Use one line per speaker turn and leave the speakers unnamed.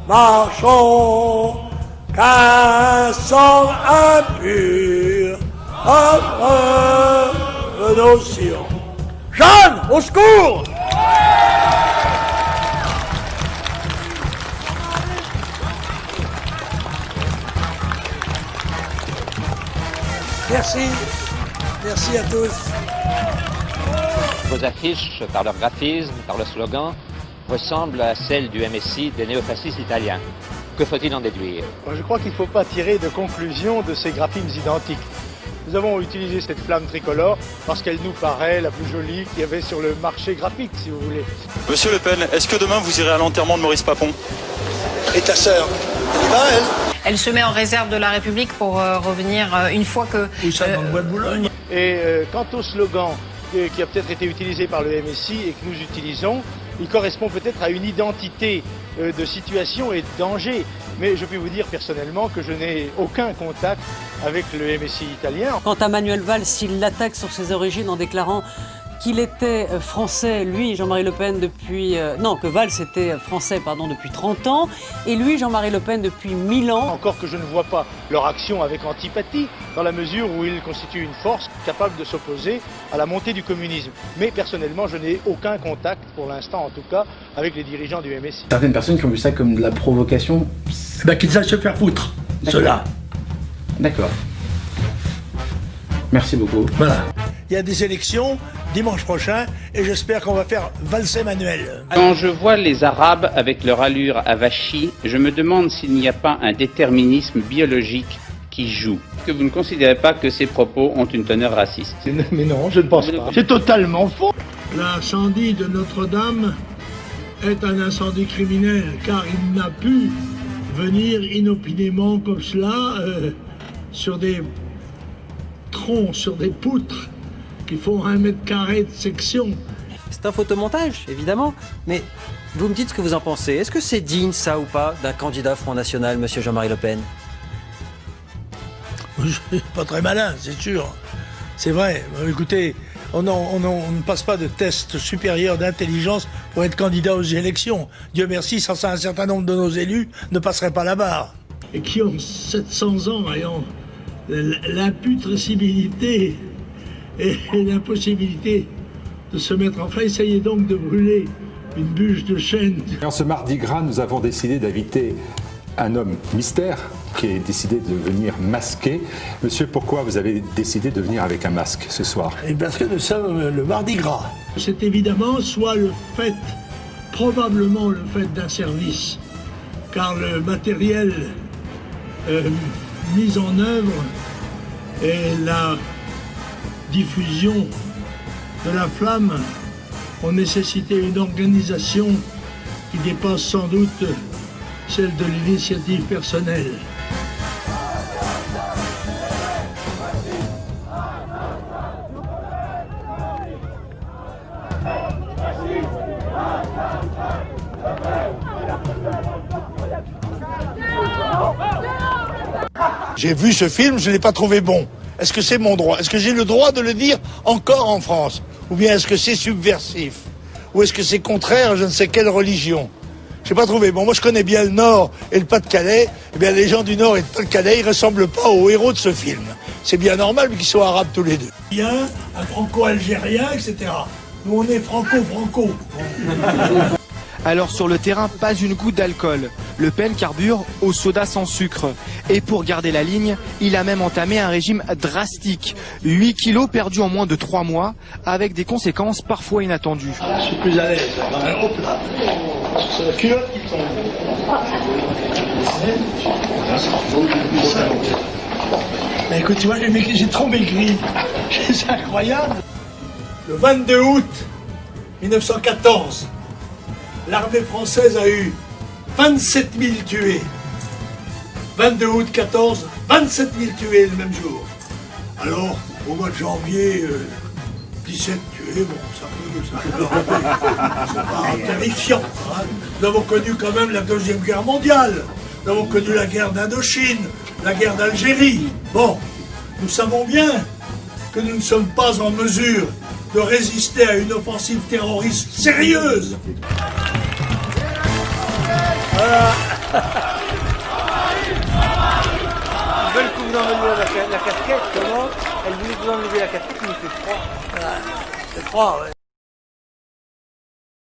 marchons, qu'un sang impur entre nos sillons. Jeanne, au secours! Merci. Merci à tous.
Vos affiches, par leur graphisme, par leur slogan, ressemblent à celles du MSI des néofascistes italiens. Que faut-il en déduire?
Je crois qu'il ne faut pas tirer de conclusion de ces graphismes identiques. Nous avons utilisé cette flamme tricolore parce qu'elle nous paraît la plus jolie qu'il y avait sur le marché graphique, si vous voulez.
Monsieur Le Pen, est-ce que demain vous irez à l'enterrement de Maurice Papon?
Et ta sœur, elle y va, elle?
Elle se met en réserve de la République pour revenir une fois que...
Où ça, dans le bois de Boulogne?
Et quant au slogan qui a peut-être été utilisé par le MSI et que nous utilisons, il correspond peut-être à une identité de situation et de danger. Mais je peux vous dire personnellement que je n'ai aucun contact avec le MSI italien.
Quant à Manuel Valls, il l'attaque sur ses origines en déclarant qu'il était français, lui, Jean-Marie Le Pen, que Valls était français, depuis 30 ans, et lui, Jean-Marie Le Pen, depuis 1000 ans.
Encore que je ne vois pas leur action avec antipathie, dans la mesure où ils constituent une force capable de s'opposer à la montée du communisme. Mais personnellement, je n'ai aucun contact, pour l'instant en tout cas, avec les dirigeants du MSI.
Certaines personnes qui ont vu ça comme de la provocation...
Qu'ils sachent se faire foutre, ceux-là.
D'accord. Merci beaucoup.
Voilà. Il y a des élections dimanche prochain et j'espère qu'on va faire valser Manuel.
Quand je vois les Arabes avec leur allure avachie, je me demande s'il n'y a pas un déterminisme biologique qui joue. Que vous ne considérez pas que ces propos ont une teneur raciste?
Mais non, je ne pense pas. C'est totalement faux.
L'incendie de Notre-Dame est un incendie criminel car il n'a pu venir inopinément comme cela sur des troncs, sur des poutres qui font 1 mètre carré de section.
C'est un photomontage, évidemment, mais vous me dites ce que vous en pensez. Est-ce que c'est digne, ça ou pas, d'un candidat Front National, monsieur Jean-Marie Le Pen?
Pas très malin, c'est sûr. C'est vrai. Écoutez, on ne passe pas de test supérieur d'intelligence pour être candidat aux élections. Dieu merci, sans ça, un certain nombre de nos élus ne passeraient pas la barre. Et qui ont 700 ans, ayant l'imputrescibilité et l'impossibilité de se mettre en feu. Essayez donc de brûler une bûche de chêne.
En ce mardi gras, nous avons décidé d'inviter un homme mystère qui a décidé de venir masqué. Monsieur, pourquoi vous avez décidé de venir avec un masque ce soir?
Et parce que nous sommes le mardi gras. C'est évidemment soit probablement le fait d'un service, car le matériel mis en œuvre et la diffusion de la flamme ont nécessité une organisation qui dépasse sans doute celle de l'initiative personnelle. J'ai vu ce film, je ne l'ai pas trouvé bon. Est-ce que c'est mon droit? Est-ce que j'ai le droit de le dire encore en France? Ou bien est-ce que c'est subversif? Ou est-ce que c'est contraire à je ne sais quelle religion? Je n'ai pas trouvé bon. Moi, je connais bien le Nord et le Pas-de-Calais. Eh bien, les gens du Nord et du Pas-de-Calais, ils ne ressemblent pas aux héros de ce film. C'est bien normal qu'ils soient arabes tous les deux. Il y a un franco-algérien, etc. Nous, on est franco-franco.
Alors sur le terrain, pas une goutte d'alcool. Le Pen carbure au soda sans sucre. Et pour garder la ligne, il a même entamé un régime drastique. 8 kilos perdus en moins de 3 mois, avec des conséquences parfois inattendues.
Je suis plus à l'aise. Hop là. C'est la culotte qui tombe. Mais écoute, tu vois, j'ai trop maigri. C'est incroyable. Le 22 août 1914, l'armée française a eu 27 000 tués. 22 août 14, 27 000 tués le même jour. Alors, au mois de janvier, 17 tués, bon, c'est pas terrifiant. Hein. Nous avons connu quand même la Deuxième Guerre mondiale. Nous avons connu la guerre d'Indochine, la guerre d'Algérie. Bon, nous savons bien que nous ne sommes pas en mesure de résister à une offensive terroriste sérieuse. Voilà.
Ils veulent que vous enleviez la casquette, comment? Elle voulait que vous enleviez la casquette, mais il fait froid.
C'est froid, ouais.